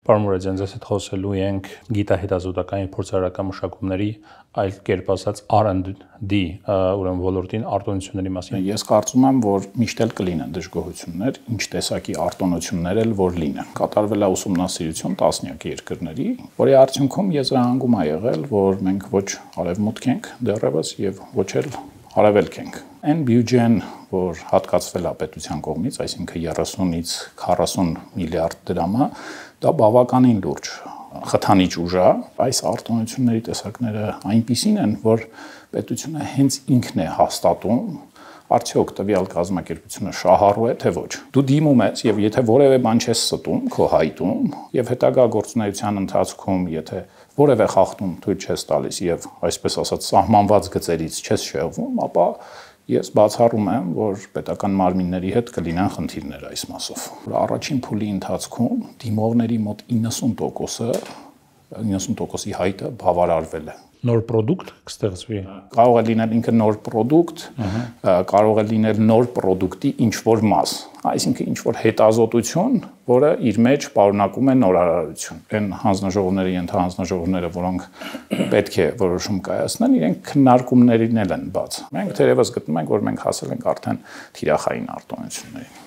Պարոն Մուրադյան, ձեզ հետ խոսելու ենք գիտահետազոտական եւ փորձարարական մշակումների, այլ կերպ ասած R&D, ուրեմն ոլորտին արտոնությունների մասին։ Ես կարծում եմ, որ միշտ էլ կլինեն դժգոհություններ, ինչ տեսակի արտոնություններ էլ որ լինեն։ Կատարվել է ուսումնասիրություն տասնյակ երկրների, որի արդյունքում եզրահանգում է եղել, որ մենք ոչ արևմուտք ենք դեռևս եւ ոչ էլ արևելք ենք։ Այն բյուջեն, որ հատկացվել է պետության կողմից, այսինքն 30-ից 40 միլիարդ դրամը, դա բավականին լուրջ խթանիչ ուժ է։ Այս արտոնությունների տեսակները այնպիսին են, որ պետությունը հենց ինքն է հաստատում, արդյոք տվյալ կազմակերպությունը շահառու է, թե ոչ։ Դու դիմում ես եւ եթե որևէ բան չես ստում քո հայտում եւ հետագա գործունեության ընթացքում, եթե որևէ խախտում թույլ չես տալիս եւ այսպես ասած սահմանված գծերից չես շեղվում, ապա ես բացառում եմ, որ պետական մարմինների հետ կլինեն խնդիրներ այս մասով։ Առաջին փուլի ընթացքում դիմողների մոտ 90%-ի հայտը բավարարվել է։ Նոր product կստեղծվի։ Կարող է լինել ինքը նոր product, կարող է լինել նոր product-ի ինչ-որ մաս, այսինքն ինչ-որ հետազոտություն, որը իր մեջ պարունակում է նորարարություն։ Այն հանձնաժողովների ենթահանձնաժողովները, որոնք պետք է որոշում կայացնեն, իրենք քննարկումներին են բաց։ Մենք թերևս գտնում ենք, որ մենք հասել ենք արդեն թիրախային արտոնություններին։